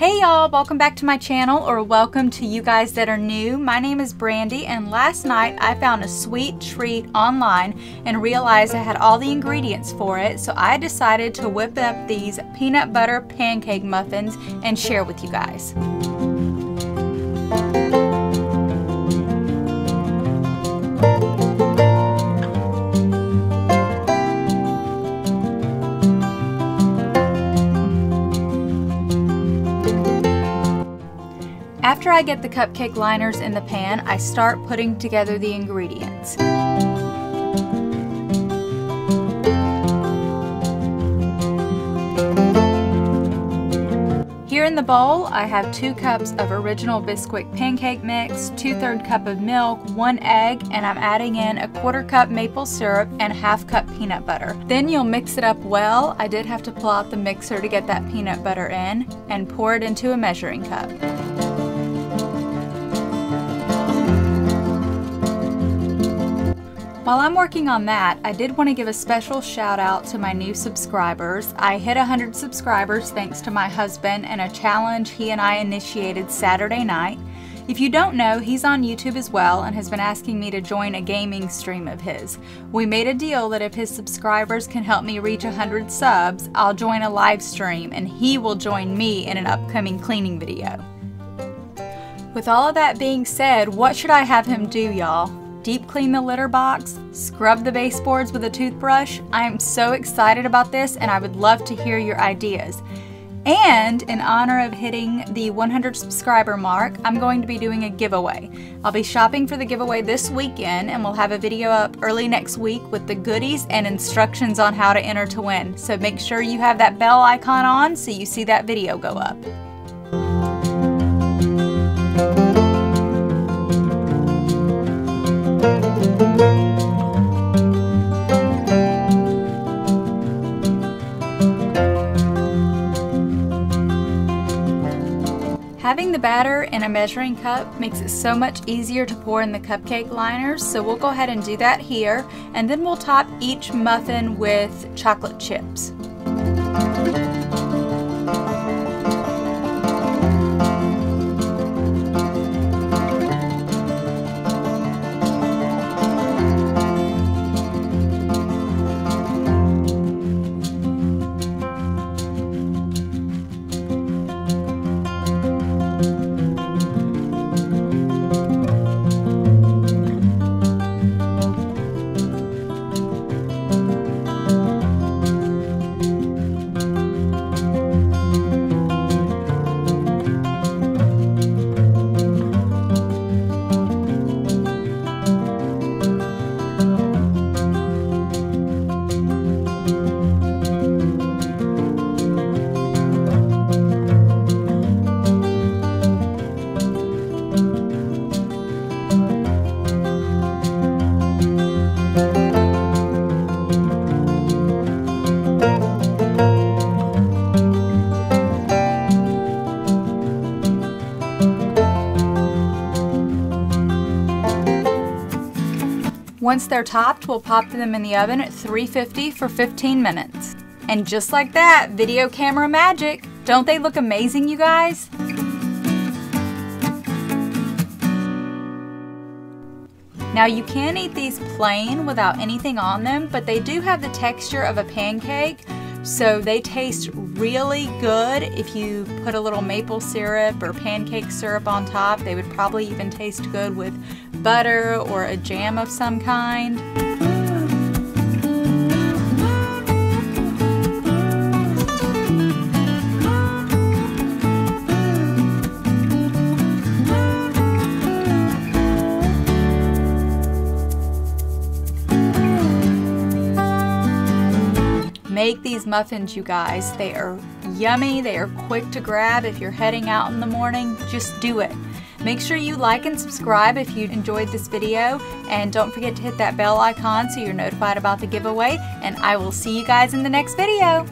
Hey y'all, welcome back to my channel, or welcome to you guys that are new. My name is Brandy, and last night I found a sweet treat online and realized I had all the ingredients for it, so I decided to whip up these peanut butter pancake muffins and share with you guys. After I get the cupcake liners in the pan, I start putting together the ingredients. Here in the bowl, I have 2 cups of original Bisquick pancake mix, 2/3 cup of milk, 1 egg, and I'm adding in a 1/4 cup maple syrup and 1/2 cup peanut butter. Then you'll mix it up well. I did have to pull out the mixer to get that peanut butter in, and pour it into a measuring cup. While I'm working on that, I did want to give a special shout out to my new subscribers. I hit 100 subscribers thanks to my husband and a challenge he and I initiated Saturday night. If you don't know, he's on YouTube as well and has been asking me to join a gaming stream of his. We made a deal that if his subscribers can help me reach 100 subs, I'll join a live stream and he will join me in an upcoming cleaning video. With all of that being said, what should I have him do, y'all? Deep clean the litter box, scrub the baseboards with a toothbrush? I am so excited about this and I would love to hear your ideas. And in honor of hitting the 100 subscriber mark, I'm going to be doing a giveaway. I'll be shopping for the giveaway this weekend and we'll have a video up early next week with the goodies and instructions on how to enter to win. So make sure you have that bell icon on so you see that video go up. Having the batter in a measuring cup makes it so much easier to pour in the cupcake liners, so we'll go ahead and do that here, and then we'll top each muffin with chocolate chips. Once they're topped, we'll pop them in the oven at 350 for 15 minutes. And just like that, video camera magic. Don't they look amazing, you guys? Now you can eat these plain without anything on them, but they do have the texture of a pancake, so they taste really good. If you put a little maple syrup or pancake syrup on top, they would probably even taste good with butter or a jam of some kind. Make these muffins, you guys. They are yummy, they are quick to grab if you're heading out in the morning. Just do it. Make sure you like and subscribe if you enjoyed this video, and don't forget to hit that bell icon so you're notified about the giveaway, and I will see you guys in the next video.